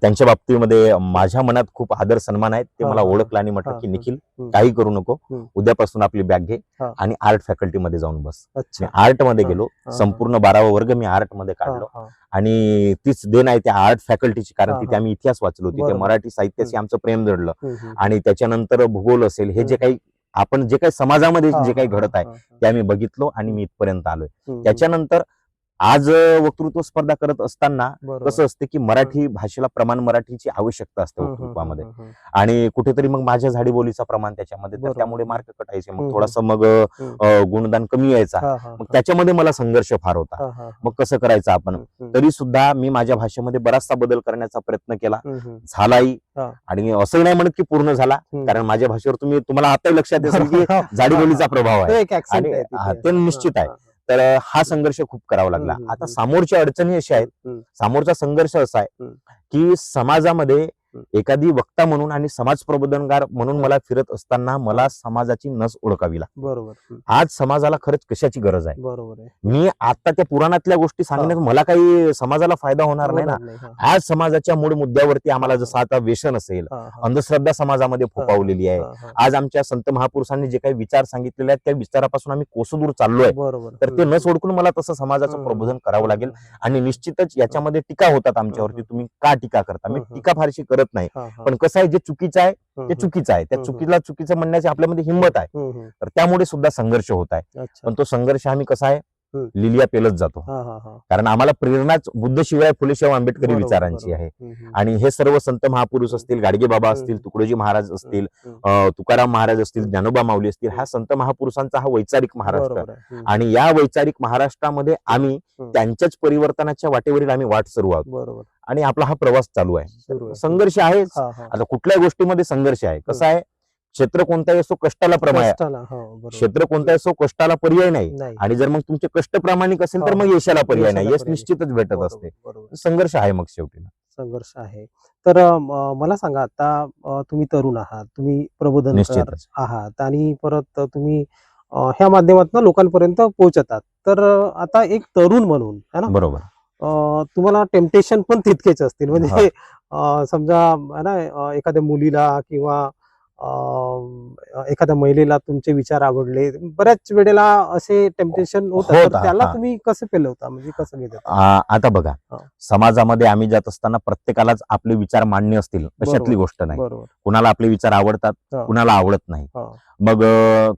त्यांच्या बाबतीमध्ये माझ्या मनात खूप आदर सन्मान आहेत. ते मला ओळखलं आणि म्हटलं की निखिल काही करू नको, उद्यापासून आपली बॅग घे आणि आर्ट फॅकल्टी मध्ये जाऊन बस. मी आर्ट मध्ये गेलो, संपूर्ण 12वा वर्ग मी आर्ट मध्ये काढलो आणि तीच देण आहे त्या आर्ट फॅकल्टीची, कारण तिथे आम्ही इतिहास वाचलो, तिथे मराठी साहित्याशी आमचं प्रेम जडलं आणि त्याच्यानंतर भूगोल असेल, हे जे काही आपण जे काही समाजामध्ये जे काही घडत आहे ते आम्ही बघितलो आणि मी इथपर्यंत आलोय. त्याच्यानंतर आज वक्तृत्व स्पर्धा करत असताना कसं असते की मराठी भाषेला प्रमाण मराठीची आवश्यकता असते वक्तृत्वामध्ये, आणि कुठेतरी मग माझ्या झाडी बोलीचा प्रमाण त्याच्यामध्ये, तर त्यामुळे मार्क कटायचे, मग थोडासा मग गुणदान कमी यायचा. मग त्याच्यामध्ये मला संघर्ष फार होता. मग कसं करायचं आपण, तरी सुद्धा मी माझ्या भाषेमध्ये बराचसा बदल करण्याचा प्रयत्न केला, झालाही. आणि असं नाही म्हणत की पूर्ण झाला, कारण माझ्या भाषेवर तुम्हाला आताही लक्षात असेल की झाडी बोलीचा प्रभाव आहे आणि ते निश्चित आहे. तर हा संघर्ष खूप करावा लागला. आता समोरच्या अडचणी अशा आहेत, समोरचा संघर्ष असा आहे की समाजामध्ये एखादी वक्ता म्हणून आणि समाज प्रबोधनकार म्हणून मला फिरत असताना मला समाजाची नस ओळखावी लागते. बरोबर. आज समाजाला खरंच कशाची गरज आहे. बरोबर आहे. मी आता त्या पुराणातल्या गोष्टी सांगण्यात मला काही समाजाला फायदा होणार नाही ना. आज समाजाच्या मूळ मुद्द्यावरती आम्हाला जसं आता व्यसन असेल, अंधश्रद्धा समाजामध्ये फोपावलेली आहे, आज आमच्या संत महापुरुषांनी जे काही विचार सांगितलेले आहेत त्या विचारापासून आम्ही कोसदूर चाललोय, तर ते न सोडून मला तसं समाजाचं प्रबोधन करावं लागेल. आणि निश्चितच याच्यामध्ये टीका होतात आमच्यावरती, तुम्ही का टीका करता. मी टीका फारशी करत नाही, पण कसं आहे, जे चुकीचं आहे ते चुकीचं आहे, त्या चुकीला चुकीचं म्हणण्याची आपल्यामध्ये हिंमत आहे, तर त्यामुळे सुद्धा संघर्ष होत आहे. पण तो संघर्ष आम्ही कसा आहे लिलिया पेलत जातो, कारण आम्हाला प्रेरणाच बुद्धशिवाय फुलेशिवाय आंबेडकरी विचारांची आहे. आणि हे सर्व संत महापुरुष असतील, गाडगे बाबा असतील, तुकडोजी महाराज असतील, तुकाराम महाराज असतील, ज्ञानोबा माऊली असतील, हा संत महापुरुषांचा हा वैचारिक महाराष्ट्र, आणि या वैचारिक महाराष्ट्रामध्ये आम्ही त्यांच्याच परिवर्तनाच्या वाटेवरील आम्ही वाट सुरू आहोत आणि आपला हा प्रवास चालू आहे. संघर्ष आहे, आता कुठल्याही गोष्टीमध्ये संघर्ष आहे. कसं आहे, क्षेत्र कोणताही असो कष्टाला प्रमाण, क्षेत्र कोणताही असो कष्टाला पर्याय नाही, आणि जर मग तुमचे कष्ट प्रामाणिक असेल तर मग यशाला पर्याय नाही, यश निश्चितच भेटत असते. संघर्ष आहे मग शेवटी संघर्ष आहे. तर मला सांगा, आता तुम्ही तरुण आहात, तुम्ही प्रबोधनकार आहात आणि परत तुम्ही ह्या माध्यमातून लोकांपर्यंत पोहोचतात. तर आता एक तरुण म्हणून है ना, बरोबर. तुम्हाला टेम्पटेशन पण तितकेच असतील. म्हणजे समजा है ना, एखाद्या मुलीला किंवा एखाद्या महिलेला तुमचे विचार आवडले, बऱ्याच वेळेला असे टेम्पटेशन होतात. तर होता, त्याला हा. तुम्ही कसं पेलवता, म्हणजे कसं घेतात? आता बघा, हा. समाजामध्ये आम्ही जात असताना प्रत्येकालाच आपले विचार मांडणे असतील अशातली गोष्ट नाही. बरोबर. कुणाला आपले विचार आवडतात, हा. कुणाला आवडत नाही. हा. मग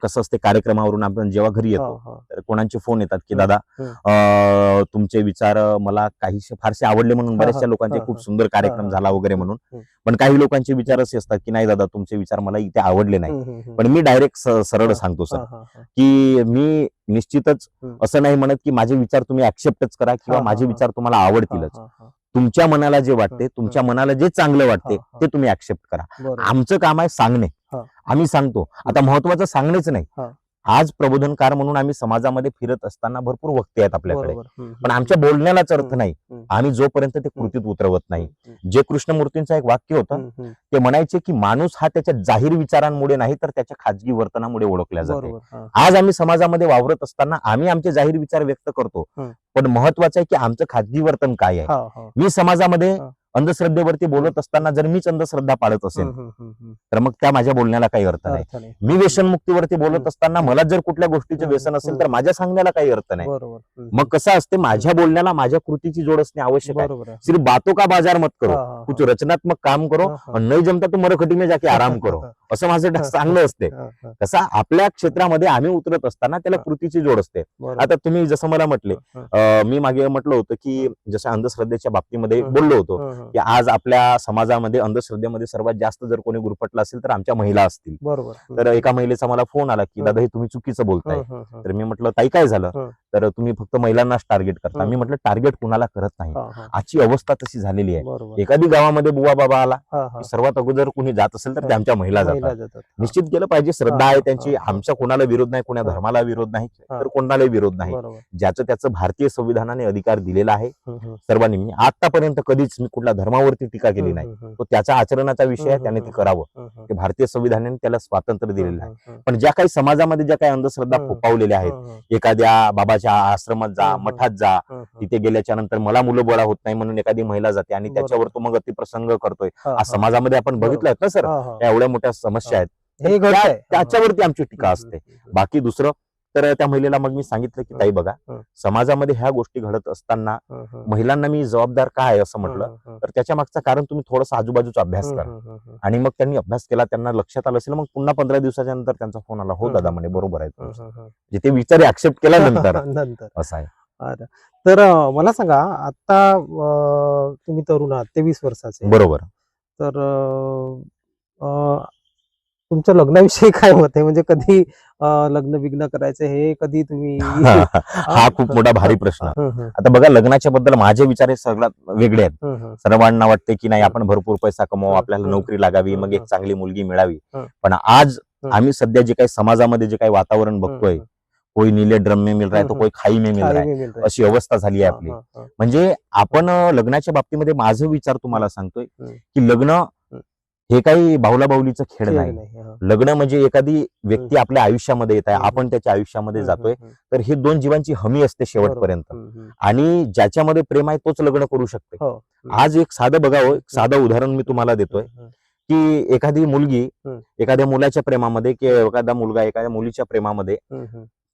कसं असते, कार्यक्रमावरून आपण जेव्हा घरी येतो हा. तर कोणाचे फोन येतात की हम्म, दादा तुमचे विचार मला काहीसे फारसे आवडले म्हणून हा, बऱ्याचशा लोकांचे हा, खूप सुंदर कार्यक्रम हा, झाला वगैरे हम्म, म्हणून. हम्म, पण काही लोकांचे विचार असे असतात की नाही दादा तुमचे विचार मला इथे आवडले नाही. हम्म. पण मी डायरेक्ट सरळ हा, सांगतो सर हा, हा, हा. की मी निश्चितच हम्म. असं नाही म्हणत की माझे विचार तुम्ही ऍक्सेप्टच करा किंवा हा, माझे हा, विचार तुम्हाला हा, आवडतीलच. हा, हा. तुमच्या मनाला जे वाटते, तुमच्या मनाला जे चांगलं वाटते हा, हा. ते तुम्ही ऍक्सेप्ट करा. बरोबर. आमचं काम आहे सांगणे. हा. आम्ही सांगतो. आता महत्वाचं सांगणेच नाही. हा. आज प्रबोधनकार म्हणून आम्ही समाजामध्ये फिरत असताना भरपूर वक्ते आहेत आपल्याकडे. बरोबर. पण आमच्या बोलण्यालाच अर्थ हम्म, नाही हम्म. आम्ही जोपर्यंत ते कृतीत उतरवत नाही. जे कृष्णमूर्तींचं एक वाक्य होतं ते म्हणायचे की माणूस हा त्याच्या जाहीर विचारांमुळे नाही तर त्याच्या खाजगी वर्तनामुळे ओळखला जातो. बरोबर. हा. आज आम्ही समाजामध्ये वावरत असताना आम्ही आमचे जाहीर विचार व्यक्त करतो. पण महत्वाचं आहे की आमचं खाजगी वर्तन काय आहे. हा, हा. मी समाजामध्ये हा. अंधश्रद्धेवरती बोलत असताना जर मीच अंधश्रद्धा पाळत असेल हम्म. तर मग त्या माझ्या बोलण्याला काही अर्थ नाही. अर्थ नाही. मी व्यसनमुक्तीवरती बोलत असताना मला जर कुठल्या गोष्टीचं व्यसन असेल तर माझ्या सांगण्याला काही अर्थ नाही. बरोबर. मग कसं असते, माझ्या बोलण्याला माझ्या कृतीची जोड असणे आवश्यक आहे. बरोबर आहे. सिर्फ बातों का बाजार मत करो, हा, हा, कुछ रचनात्मक काम करो हा, हा. और नहीं जमता तो मरखटी में जाके आराम करो, असं माझं चांगलं असते. हा, हा. कसं आपल्या क्षेत्रामध्ये आम्ही उतरत असताना त्याला कृतीची जोड असते. बरोबर. आता तुम्ही जसं मला म्हटले, मी मागे म्हटलं होतं की जसं अंधश्रद्धेच्या बाबतीमध्ये बोललो होतो की आज आपल्या समाजामध्ये अंधश्रद्धेमध्ये सर्वात जास्त जर कोणी गुरफटला असेल तर आमच्या महिला असतील. बरोबर. तर एका महिलेचा मला फोन आला की दादा हे तुम्ही चुकीचं बोलताय. तर मी म्हटलं ताई काय झालं, तर तुम्ही फक्त महिलांनाच टार्गेट करता. मी म्हटलं टार्गेट कुणाला करत नाही. आजची अवस्था तशी झालेली आहे. बरोबर. एखादी गावामध्ये बुवा बाबा आला हा, हा. की सर्वात अगोदर कुणी जात असेल तर ते आमच्या महिला महिला जातात. जातात. निश्चित केलं पाहिजे, श्रद्धा हा, आहे हा, त्यांची. हा. आमचा कोणाला विरोध नाही, कोणा धर्माला विरोध नाही, तर कोणालाही विरोध नाही. बरोबर. ज्याचं त्याचं भारतीय संविधानाने अधिकार दिलेला आहे सर्वांनी. मी आतापर्यंत कधीच मी कुठल्या धर्मावरती टीका केली नाही. तो त्याचा आचरणाचा विषय आहे, त्याने ते करावं. ते भारतीय संविधानाने त्याला स्वातंत्र्य दिलेलं आहे. पण ज्या काही समाजामध्ये ज्या काही अंधश्रद्धा फोपावलेल्या आहेत, एखाद्या बाबाच्या आश्रमात जा, मठात जा, तिथे गेल्याच्या नंतर मला मुलं बोळा होत नाही म्हणून एखादी महिला जाते आणि त्याच्यावर तो मग अतिप्रसंग करतोय. आज समाजामध्ये आपण बघितलंय ना सर, एवढ्या मोठ्या समस्या आहेत. हे घडतंय. त्याच्यावरती आमची टीका असते. बाकी दुसरं तर त्या महिलेला मग मी सांगितलं की ताई बघा, समाजामध्ये ह्या गोष्टी घडत असताना महिलांना मी जबाबदार काय असं म्हटलं, तर त्याच्या मागचं कारण तुम्ही थोडासा आजूबाजूचा अभ्यास करा. आणि मग त्यांनी अभ्यास केला, त्यांना लक्षात आलं असेल. मग पुन्हा 15 दिवसाच्या नंतर त्यांचा फोन आला, हो दादा म्हणे बरोबर आहे तुमचं. जिथे विचार ऍक्सेप्ट केल्यानंतर नंतर असं आहे. अरे. तर मला सांगा, आता तुम्ही तरुण आहात, 23 वर्षाचे. बरोबर. तर तुमच्या लग्नाविषयी काय मत आहे? म्हणजे कधी लग्न विग्न करायचं, हे कधी तुम्ही हा खूप मोठा भारी प्रश्न. आता बघा, लग्नाच्या बद्दल माझे विचार हे सगळ्यात वेगळे आहेत. सर्वांना वाटते की नाही आपण भरपूर पैसा कमवावा, आपल्याला नोकरी लागावी, मग एक चांगली मुलगी मिळावी. पण आज आम्ही सध्या जे काही समाजामध्ये जे काही वातावरण बघतोय, कोई नीले ड्रम में मिल रहा है तो कोई खाई में मिल रहा है, अशी अवस्था झाली आहे आपली. म्हणजे आपण लग्नाच्या बाबतीमध्ये माझं विचार तुम्हाला सांगतोय की लग्न हे काही बाहुला बाहुलीचं खेळ नाही. लग्न म्हणजे एखादी व्यक्ती आपल्या आयुष्यामध्ये येत आहे, आपण त्याच्या आयुष्यामध्ये जातोय, तर हे दोन जीवांची हमी असते शेवटपर्यंत. आणि ज्याच्यामध्ये प्रेम आहे तोच लग्न करू शकते. आज एक साधं बघावं, एक साधं उदाहरण मी तुम्हाला देतोय की एखादी मुलगी एखाद्या मुलाच्या प्रेमामध्ये किंवा एखादा मुलगा एखाद्या मुलीच्या प्रेमामध्ये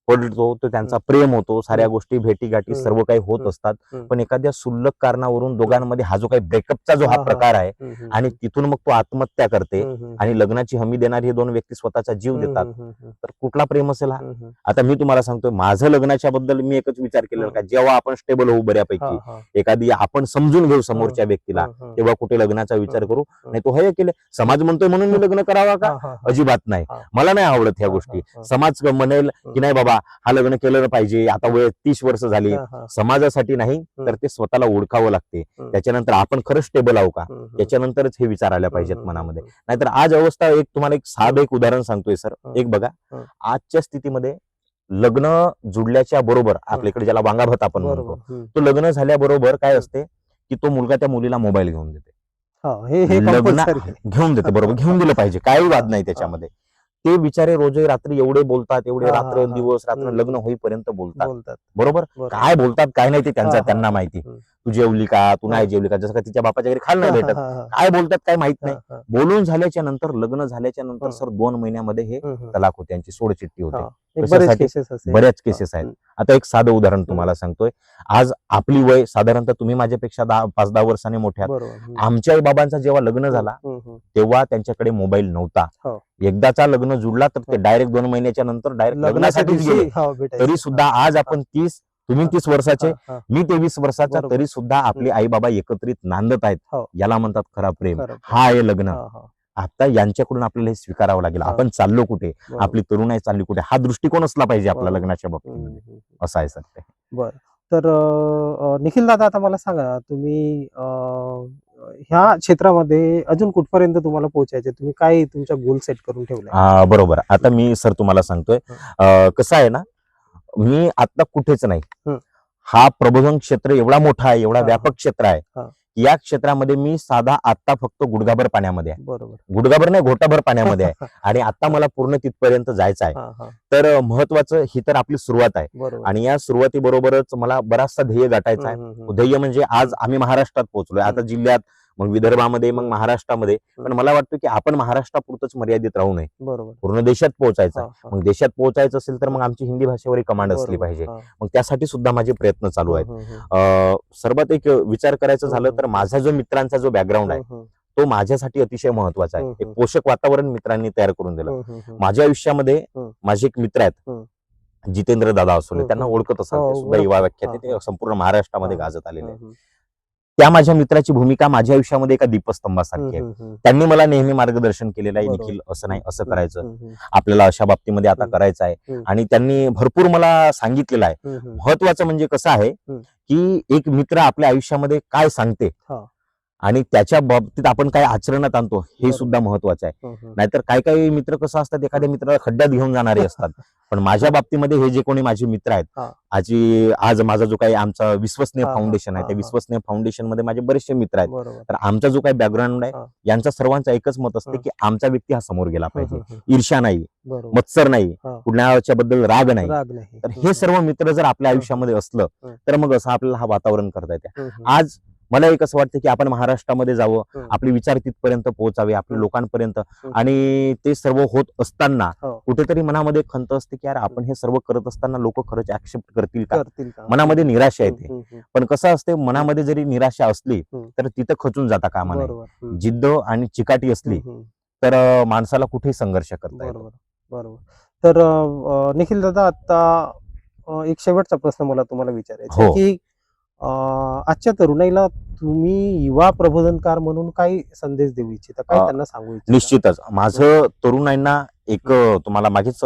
पडतो, तो त्यांचा प्रेम होतो, साऱ्या गोष्टी भेटी गाठी सर्व काही होत असतात. पण एखाद्या क्षुल्लक कारणावरून दोघांमध्ये हा जो काही ब्रेकअपचा जो हा प्रकार आहे आणि तिथून मग तो आत्महत्या करते आणि लग्नाची हमी देणारी हे दोन व्यक्ती स्वतःचा जीव देतात, तर कुठला प्रेम असेल हा? आता मी तुम्हाला सांगतोय, माझं लग्नाच्या बद्दल मी एकच विचार केलेला का जेव्हा आपण स्टेबल होऊ बऱ्यापैकी, एखादी आपण समजून घेऊ समोरच्या व्यक्तीला, तेव्हा कुठे लग्नाचा विचार करू. नाही तो हे केले समाज म्हणतोय म्हणून मी लग्न करावा का? अजिबात नाही. मला नाही आवडत ह्या गोष्टी. समाज म्हणेल की नाही बाबा हा लग्न केलं पाहिजे, आता वय 30 वर्ष झाली, समाजासाठी नाही तर ते स्वतःला ओळखावं लागते. त्याच्यानंतर आपण खरंच स्टेबल आहो का, त्याच्यानंतरच हे विचार आल्या पाहिजेत मनामध्ये. नाहीतर आज अवस्था, एक तुम्हाला एक साधं एक उदाहरण सांगतोय सर. एक बघा, आजच्या स्थितीमध्ये लग्न जुडल्याच्या बरोबर आपल्याकडे ज्याला वांगाभात आपण म्हणतो, तो लग्न झाल्याबरोबर काय असते की तो मुलगा त्या मुलीला मोबाईल घेऊन देते. लग्न घेऊन देते, बरोबर घेऊन दिलं पाहिजे, काही वाद नाही त्याच्यामध्ये. ते बिचारे रोजही रात्री एवढे बोलतात, एवढे हा, हा, रात्र हा. दिवस रात्र हम्म. लग्न होईपर्यंत बोलतात. बोलतात बरोबर. बरोबर. काय बोलतात काय नाही ते हा, हा, त्यांना हा. माहिती. हम्म. तू जेवली का, तू हा. नाही जेवली का, जसं का तिच्या बापाच्या घरी खायला नाही हा, भेटत. हा, हा, काय बोलतात काय माहित हा, नाही. हा. बोलून झाल्याच्या नंतर, लग्न झाल्याच्या नंतर हा. सर 2 महिन्यामध्ये हे हम्म. तलाक होते, यांची सोडचिठ्ठी होते. हा. हे बरेच कशासाठी? केसेस असे बऱ्याच केसेस आहेत. आता एक साधं उदाहरण तुम्हाला सांगतोय. आज आपली वय साधारणतः तुम्ही माझ्यापेक्षा 5-10 वर्षांनी मोठे आहात. बरोबर. आमच्या आई बाबांचा जेव्हा लग्न झाला तेव्हा त्यांच्याकडे मोबाईल नव्हता. हो. एकदाचा लग्न जुडला तर ते डायरेक्ट 2 महिन्याच्या नंतर डायरेक्ट लग्नाच्या लग्नासाठीच दिवशी गेले. तरी सुद्धा आज आपण 30, तुम्ही 30 वर्षाचे, मी 23 वर्षाचा, बरोबर. तरी सुद्धा आपले आई बाबा एकत्रित नांदत आहेत. हो. याला म्हणतात खरा प्रेम. खरं. हा आहे लग्न. हा, हा. आता यांच्याकडून आपल्याला हे स्वीकारावं लागेल. हा. आपण चाललो कुठे, बरोबर. आपली तरुणाई चालली कुठे, हा दृष्टिकोन असला पाहिजे आपल्या बरोबर. लग्नाच्या बाबतीमध्ये. असं आहे सर ते. बरं. तर निखिल दादा, आता मला सांगा, तुम्ही ह्या क्षेत्रामध्ये अजून कुठपर्यंत तुम्हाला पोहोचायचे, तुम्ही काय तुमचा गोल सेट करून ठेवलाय? बरोबर. आता मी सर तुम्हाला सांगतोय, कसं आहे ना, मी आता कुठेच नाही. हा प्रबोधन क्षेत्र एवढा मोठा आहे, एवढा व्यापक क्षेत्र आहे. या क्षेत्रामध्ये मी साधा आता फक्त गुडघाभर पाण्यामध्ये आहे. बरोबर. गुडघाभर नाही, घोटाभर पाण्यामध्ये आहे. आणि आता मला पूर्ण तिथपर्यंत जायचं आहे. तर महत्वाचं ही तर आपली सुरुवात आहे. बरोबर. आणि या सुरुवातीबरोबरच मला बराचसा ध्येय गाठायचा आहे. ध्येय म्हणजे आज आम्ही महाराष्ट्रात पोहोचलोय, आता जिल्ह्यात, मग विदर्भामध्ये, मग महाराष्ट्रामध्ये. पण मला वाटतं की आपण महाराष्ट्रापुरतच मर्यादित राहू नये, बरोबर. पूर्ण देशात पोहोचायचं आहे. हा, हा. मग देशात पोहोचायचं असेल तर मग आमची हिंदी भाषेवरही कमांड असली बरोबर. पाहिजे. हा. मग त्यासाठी सुद्धा माझे प्रयत्न चालू आहेत. सर्वात एक विचार करायचं झालं तर माझा जो मित्रांचा जो बॅकग्राऊंड आहे तो माझ्यासाठी अतिशय महत्वाचा आहे. एक पोषक वातावरण मित्रांनी तयार करून दिलं. माझ्या आयुष्यामध्ये माझे एक मित्र आहेत, जितेंद्र दादा असोले, त्यांना ओळखत असाल, ते सुद्धा युवा व्याख्याते, ते संपूर्ण महाराष्ट्रामध्ये गाजत आलेले आहेत. त्या माझ्या मित्राची भूमिका माझ्या आयुष्यामध्ये एका दीपस्तंभासारखी आहे. त्यांनी मला नेहमी मार्गदर्शन केलेलं आहे, निखिल असं नाही, असं करायचं, आपल्याला अशा बाबतीमध्ये आता करायचं आहे. आणि त्यांनी भरपूर मला सांगितलेलं आहे. महत्वाचं म्हणजे कसं आहे की एक मित्र आपल्या आयुष्यामध्ये काय सांगते आणि त्याच्या बाबतीत आपण काय आचरणात आणतो हे सुद्धा महत्वाचं आहे. नाहीतर काही मित्र कसं असतात, एखाद्या मित्राला खड्ड्यात घेऊन जाणारे असतात. पण माझ्या बाबतीमध्ये हे जे कोणी माझे मित्र आहेत, आज माझा जो काही आमचा विश्वसनीय फाउंडेशन आहे, त्या विश्वसनीय फाउंडेशन मध्ये माझे बरेचसे मित्र आहेत. तर आमचा जो काही बॅकग्राऊंड आहे, यांचा सर्वांचा एकच मत असते की आमचा व्यक्ती हा समोर गेला पाहिजे. ईर्ष्या नाही, मत्सर नाही, कुणाच्या बद्दल राग नाही. तर हे सर्व मित्र जर आपल्या आयुष्यामध्ये असलं तर मग असं आपल्याला हा वातावरण करता येते. आज मला एक असं वाटतं की आपण महाराष्ट्रामध्ये जावं, आपले विचार तिथपर्यंत पोहोचावे, आपल्या लोकांपर्यंत. आणि ते सर्व होत असताना कुठेतरी मनामध्ये खंत असते की यार आपण हे सर्व करत असताना लोक खरंच ऍक्सेप्ट करतील का, मनामध्ये निराशा येते. पण कसं असते, मनामध्ये जरी निराशा असली तर तिथं खचून जाता कामा नये. जिद्द आणि चिकाटी असली तर माणसाला कुठेही संघर्ष करता येतो. बरोबर. तर निखिल दादा, आता एक शेवटचा प्रश्न मला तुम्हाला विचारायचा आहे की आजच्या तरुणाईला तुम्ही युवा प्रबोधनकार म्हणून काय संदेश देऊ इच्छिता, काय त्यांना सांगू इच्छिता? निश्चितच माझं तरुणाईंना एक, तुम्हाला मागेच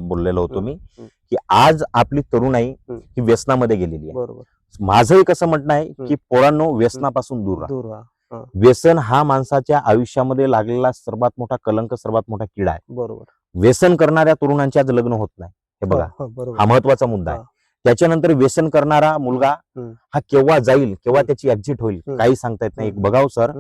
बोललेलो होतो मी की आज आपली तरुणाई ही व्यसनामध्ये गेलेली आहे. बरोबर. माझं एक असं म्हणणं आहे की पोरांनो, व्यसनापासून दूर राहा. व्यसन हा माणसाच्या आयुष्यामध्ये लागलेला सर्वात मोठा कलंक, सर्वात मोठा किडा आहे. बरोबर. व्यसन करणाऱ्या तरुणांचे आज लग्न होत नाही, हे बघा, हा महत्वाचा मुद्दा आहे. त्याच्यानंतर व्यसन करणारा मुलगा हा केव्हा जाईल, केव्हा त्याची एक्झिट होईल, काही सांगता येत नाही. बघाव सर,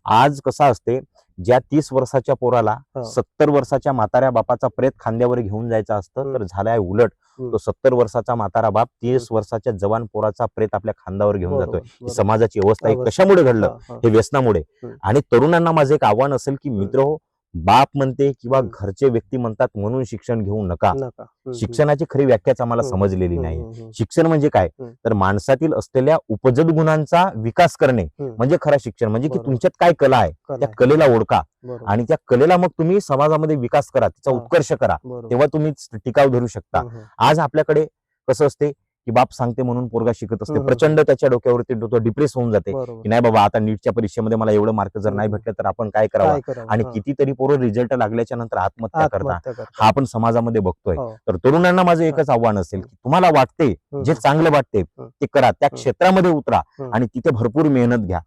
आज कसा असते, ज्या 30 वर्षाच्या पोराला 70 वर्षाच्या म्हाताऱ्या बापाचा प्रेत खांद्यावर घेऊन जायचं असतं, तर झालाय उलट. तो 70 वर्षाचा म्हातारा बाप 30 वर्षाच्या जवान पोराचा प्रेत आपल्या खांद्यावर घेऊन जातोय. ही समाजाची अवस्था आहे. कशामुळे घडलं? हे व्यसनामुळे. आणि तरुणांना माझं एक आव्हान असेल की मित्र हो, बाप म्हणते किंवा घरचे व्यक्ती म्हणतात म्हणून शिक्षण घेऊ नका. शिक्षणाची खरी व्याख्याच आम्हाला समजलेली नाही. शिक्षण म्हणजे काय, तर माणसातील असलेल्या उपजत गुणांचा विकास करणे म्हणजे खरा शिक्षण. म्हणजे की तुमच्यात काय कला आहे, त्या कलेला ओळखा आणि त्या कलेला मग तुम्ही समाजामध्ये विकास करा, तिचा उत्कर्ष करा, तेव्हा तुम्ही टिकाव धरू शकता. आज आपल्याकडे कसं असते की बाप सांगते म्हणून पोरगा शिकत असते, प्रचंड त्याच्या डोक्यावरती डिप्रेस होऊन जाते की नाही बाबा, आता नीटच्या परीक्षेमध्ये मला एवढं मार्क जर नाही भेटले तर आपण काय करावं. आणि कितीतरी पोरं रिझल्ट लागल्याच्या नंतर आत्महत्या करतात. हा आपण समाजामध्ये बघतोय. तर तरुणांना माझं एकच आव्हान असेल की तुम्हाला वाटते, जे चांगलं वाटते ते करा, त्या क्षेत्रामध्ये उतरा आणि तिथे भरपूर मेहनत घ्या.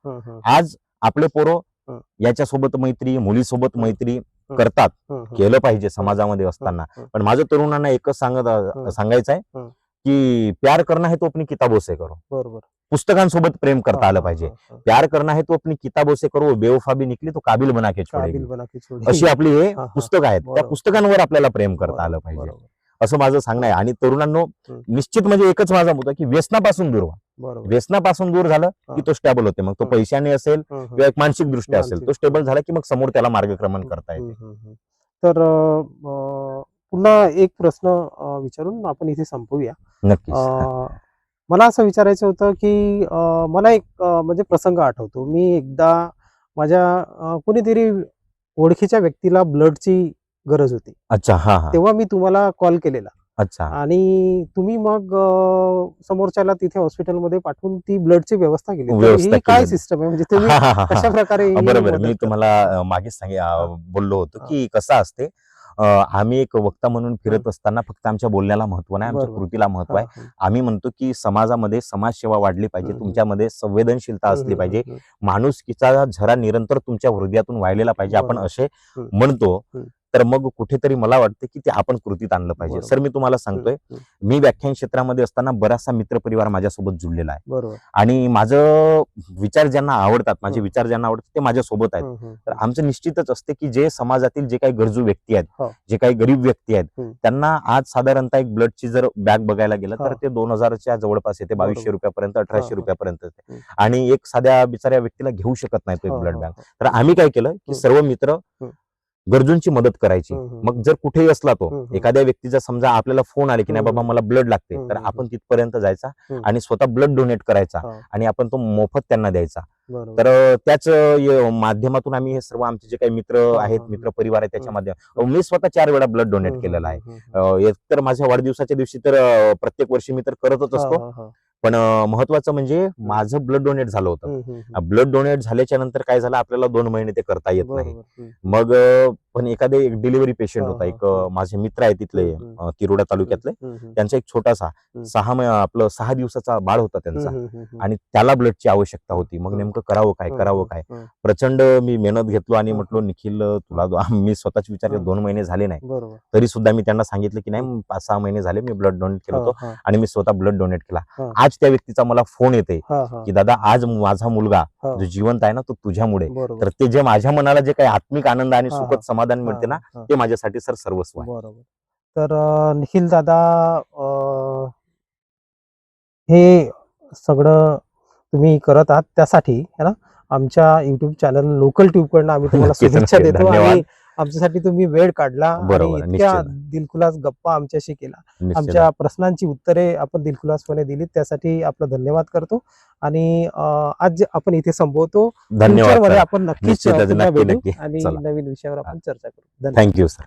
आज आपले पोरं याच्यासोबत मैत्री, मुलीसोबत मैत्री करतात, केलं पाहिजे समाजामध्ये असताना. पण माझं तरुणांना एकच सांगायचं आहे की प्यार करना है तो अपनी किताबों से करो. बरोबर. पुस्तकांसोबत प्रेम करता आलं पाहिजे. हा. प्यार करना है तो अपनी किताबों से करो, बेवफा भी निकली तो काबिल बना के काबिल छोडेगी. बना के छोडी. अशी आपली हे हा, हा. पुस्तकं आहेत. त्या बरोबर. पुस्तकांवर आपल्याला प्रेम करता आलं बरोबर, पाहिजे, बरोबर. असं माझं सांगणं आहे. आणि तरुणांनो, हम्म. निश्चित म्हणजे एकच माझा मुद्दा की व्यसनापासून दूर व्हा. बरोबर. व्यसनापासून दूर झालं हा. की तो स्टेबल होते. मग तो हम्म. पैशाने असेल हम्म, किंवा एक मानसिक दृष्ट्या असेल, मानसिक. तो स्टेबल झाला की मग समोर त्याला मार्गक्रमण करता येते. तर पुन्हा एक प्रश्न विचारून आपण इथे संपवूया. नक्कीच. मला असं विचारायचं होतं की मला एक म्हणजे प्रसंग आठवतो. मी एकदा माझ्या कोणीतरी ओळखीच्या व्यक्तीला ब्लडची गरज होती. अच्छा. हा हा. तेव्हा मी तुम्हाला कॉल केलेला अच्छा. आणि तुम्ही मग समोरच्याला तिथे हॉस्पिटलमध्ये पाठवून ती ब्लडची व्यवस्था केली. तर व्यवस्था ही काय केली. सिस्टम आहे, म्हणजे तुम्ही हा, हा, हा, कशा हा. प्रकारे ही बरोबर. मदत मी करता? तुम्हाला मागेच बोललो होतो हा. की कसं असते, आम्ही एक वक्ता म्हणून फिरत असताना फक्त आमच्या बोलण्याला महत्व नाही, आमच्या बरोबर. कृतीला महत्व आहे. हा, हा. आम्ही म्हणतो की समाजामध्ये समाजसेवा वाढली पाहिजे, हम्म. तुमच्यामध्ये संवेदनशीलता असली पाहिजे, हम्म. माणुसकीचा झरा निरंतर तुमच्या हृदयातून वाहिलेला पाहिजे, आपण बरोबर. असे हम्म. म्हणतो. हम्म. तर मग कुठेतरी मला वाटतं की ते आपण कृतीत आणलं पाहिजे. बरोबर. सर, मी तुम्हाला सांगतोय, मी व्याख्यान क्षेत्रामध्ये असताना बराचसा मित्रपरिवार माझ्यासोबत जुळलेला आहे. बरोबर. आणि माझं विचार ज्यांना आवडतात, माझे हं. विचार ज्यांना आवडतात ते माझ्यासोबत आहेत. तर आमचं निश्चितच असते की जे समाजातील जे काही गरजू व्यक्ती आहेत, हो. जे काही गरीब व्यक्ती आहेत, हं. त्यांना आज साधारणतः एक ब्लडची जर बॅग बघायला गेलं तर हो. ते 2000च्या जवळपास येते, 2200 बरोबर. रुपयापर्यंत, 1800 हा. रुपयापर्यंत येते. हं. आणि एक साध्या बिचाऱ्या व्यक्तीला घेऊ शकत नाही तो हो, एक ब्लड हो, बॅग. हो. तर आम्ही काय केलं की हं. सर्व मित्र हं. गरजूंची मदत करायची. हं, हं, मग जर कुठेही असला तो, हं, हं. एखाद्या व्यक्तीचा समजा आपल्याला फोन आले की नाही बाबा मला ब्लड लागते, हं, तर हं, आपण तिथपर्यंत जायचा हं. आणि स्वतः ब्लड डोनेट करायचा हा. आणि आपण तो मोफत त्यांना द्यायचा. बरोबर. तर त्याच माध्यमातून आम्ही हे सर्व आमचे जे काही मित्र हा, आहेत, हा. मित्र परिवार आहे, त्याच्या माध्यमातून मी स्वतः 4 वेळा ब्लड डोनेट केलेलं आहे. एक तर माझ्या वाढदिवसाच्या दिवशी तर प्रत्येक वर्षी मी तर करतच असतो. पण महत्वाचं म्हणजे माझं ब्लड डोनेट झालं होतं. ब्लड डोनेट झाल्याच्या नंतर काय झालं, आपल्याला 2 महिने ते करता येत नाही. मग पण एखादे एक डिलिव्हरी पेशंट होता, एक माझे मित्र आहे तिथले तिरोडा तालुक्यातले, त्यांचा एक छोटासा 6 दिवसाचा बाळ होता त्यांचा आणि त्याला ब्लडची आवश्यकता होती. मग नेमकं करावं काय. प्रचंड मी मेहनत घेतलो आणि म्हटलो, निखिल तुला मी स्वतःच विचार केला, 2 महिने झाले नाही तरी सुद्धा मी त्यांना सांगितलं की नाही 5-6 महिने झाले मी ब्लड डोनेट केलं होतं आणि मी स्वतः ब्लड डोनेट केला. आज त्या व्यक्तीचा मला फोन येते की दादा, आज माझा मुलगा जो जिवंत आहे ना, तो तुझ्यामुळे. तर ते जे माझ्या मनाला जे काही आत्मिक आनंद आणि सुखद समाधान मिळते ना, ते माझ्यासाठी सर सर्वस्व आहे. बरोबर. तर निखिल दादा, हे सगळं तुम्ही करत आहात त्यासाठी है ना, आमच्या युट्यूब चॅनल लोकल ट्यूब कडनं आम्ही तुम्हाला नक्कीच, शुभेच्छा नक्कीच. देतो. धन्यवाद. आणि आमच्यासाठी तुम्ही वेळ काढला आणि बरोबर, इतक्या निश्चित. दिलखुलास गप्पा आमच्याशी केला. निश्चित. आमच्या प्रश्नांची उत्तरे आपण दिलखुलासपणे दिलीत, त्यासाठी आपला धन्यवाद करतो. आणि आज आपण इथे संपवतो. धन्यवाद फ्युचरमध्ये सर. आपण नक्कीच निश्चितच, पुन्हा नक्की, भेटू नक्की. आणि चला. नवीन विषयावर आपण चर्चा करू. धन्यवाद. Thank you sir.